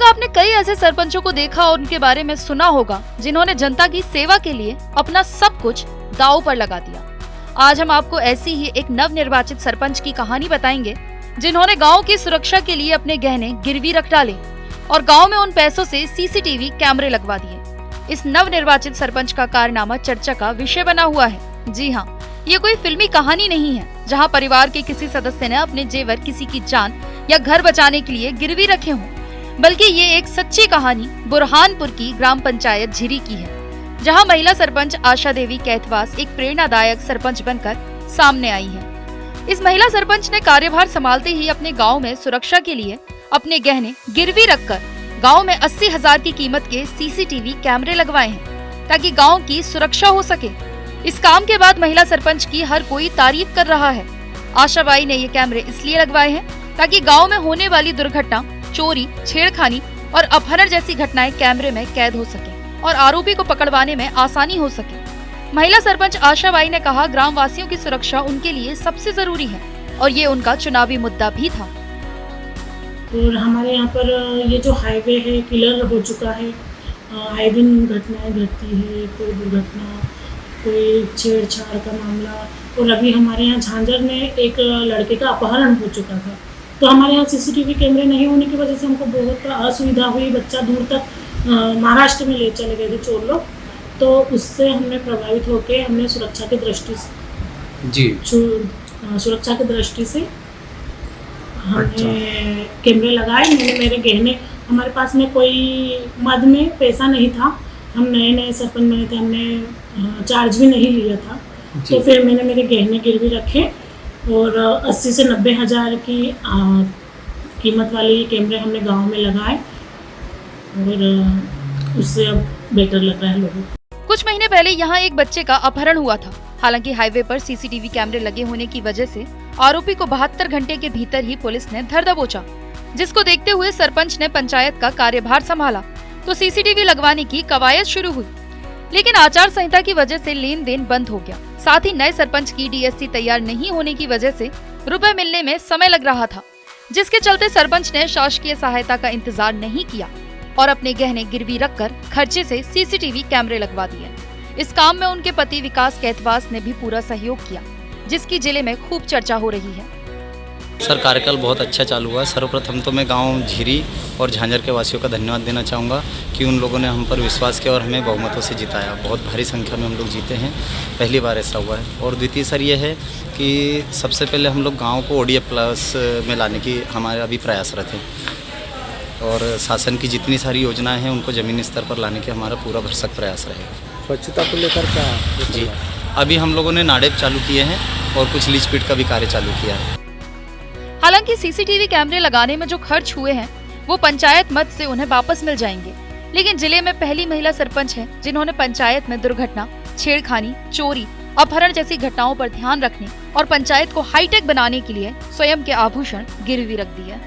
होगा आपने कई ऐसे सरपंचों को देखा और उनके बारे में सुना होगा जिन्होंने जनता की सेवा के लिए अपना सब कुछ दांव पर लगा दिया। आज हम आपको ऐसी ही एक नवनिर्वाचित सरपंच की कहानी बताएंगे जिन्होंने गांव की सुरक्षा के लिए अपने गहने गिरवी रख डाले और गांव में उन पैसों से सीसीटीवी कैमरे लगवा दिए। इस नवनिर्वाचित सरपंच का कारनामा चर्चा का विषय बना हुआ है। जी हाँ, ये कोई फिल्मी कहानी नहीं है जहाँ परिवार के किसी सदस्य ने अपने जेवर किसी की जान या घर बचाने के लिए गिरवी रखे हों, बल्कि ये एक सच्ची कहानी बुरहानपुर की ग्राम पंचायत झिरी की है, जहां महिला सरपंच आशा देवी कैथवास एक प्रेरणादायक सरपंच बनकर सामने आई है। इस महिला सरपंच ने कार्यभार संभालते ही अपने गांव में सुरक्षा के लिए अपने गहने गिरवी रखकर गांव में 80,000 की कीमत के सीसीटीवी कैमरे लगवाए हैं ताकि गांव की सुरक्षा हो सके। इस काम के बाद महिला सरपंच की हर कोई तारीफ कर रहा है। आशाबाई ने ये कैमरे इसलिए लगवाए हैं ताकि गांव में होने वाली दुर्घटना, चोरी, छेड़खानी और अपहरण जैसी घटनाएं कैमरे में कैद हो सके और आरोपी को पकड़वाने में आसानी हो सके। महिला सरपंच आशाबाई ने कहा, ग्राम वासियों की सुरक्षा उनके लिए सबसे जरूरी है और ये उनका चुनावी मुद्दा भी था। और हमारे यहाँ पर ये जो हाईवे है क्लियर हो चुका है। आए दिन घटनाएं घटती है, कोई दुर्घटना, कोई छेड़छाड़ का मामला। और अभी हमारे यहाँ झांझर में एक लड़के का अपहरण हो चुका था, तो हमारे यहाँ सीसीटीवी कैमरे नहीं होने की वजह से हमको बहुत असुविधा हुई। बच्चा दूर तक महाराष्ट्र में ले चले गए थे चोर लोग, तो उससे हमने प्रभावित होकर हमने सुरक्षा की दृष्टि से हमने कैमरे लगाए। मैंने मेरे गहने, हमारे पास में कोई मद में पैसा नहीं था, हम नए सरपंच बने थे, हमने चार्ज भी नहीं लिया था, तो फिर मैंने मेरे गहने गिरवी रखे और 80 से 90 हज़ार की कीमत वाले कैमरे हमने गांव में लगाए और उससे अब बेटर लग रहा है लोगों को। कुछ महीने पहले यहाँ एक बच्चे का अपहरण हुआ था। हालांकि हाईवे पर सीसीटीवी कैमरे लगे होने की वजह से आरोपी को 72 घंटे के भीतर ही पुलिस ने धर दबोचा, जिसको देखते हुए सरपंच ने पंचायत का कार्यभार संभाला तो सीसीटीवी लगवाने की कवायद शुरू हुई। लेकिन आचार संहिता की वजह से लेन देन बंद हो गया। साथ ही नए सरपंच की डीएससी तैयार नहीं होने की वजह से रुपए मिलने में समय लग रहा था, जिसके चलते सरपंच ने शासकीय सहायता का इंतजार नहीं किया और अपने गहने गिरवी रखकर खर्चे से सीसीटीवी कैमरे लगवा दिए। इस काम में उनके पति विकास कैथवास ने भी पूरा सहयोग किया, जिसकी जिले में खूब चर्चा हो रही है। सर, कार्यकाल बहुत अच्छा चालू हुआ। सर्वप्रथम तो मैं गांव झिरी और झांझर के वासियों का धन्यवाद देना चाहूँगा कि उन लोगों ने हम पर विश्वास किया और हमें बहुमतों से जिताया। बहुत भारी संख्या में हम लोग जीते हैं, पहली बार ऐसा हुआ है। और द्वितीय सर ये है कि सबसे पहले हम लोग गाँव को ODF प्लस में लाने की हमारे अभी प्रयासरत है और शासन की जितनी सारी योजनाएँ हैं उनको ज़मीनी स्तर पर लाने के हमारा पूरा भरसक प्रयास रहेगा। स्वच्छता को लेकर क्या? जी, अभी हम लोगों ने नाडेप चालू किए हैं और कुछ लीच पीट का भी कार्य चालू किया है। हालांकि सीसीटीवी कैमरे लगाने में जो खर्च हुए हैं वो पंचायत मद से उन्हें वापस मिल जाएंगे, लेकिन जिले में पहली महिला सरपंच है जिन्होंने पंचायत में दुर्घटना, छेड़खानी, चोरी, अपहरण जैसी घटनाओं पर ध्यान रखने और पंचायत को हाईटेक बनाने के लिए स्वयं के आभूषण गिरवी रख दिए।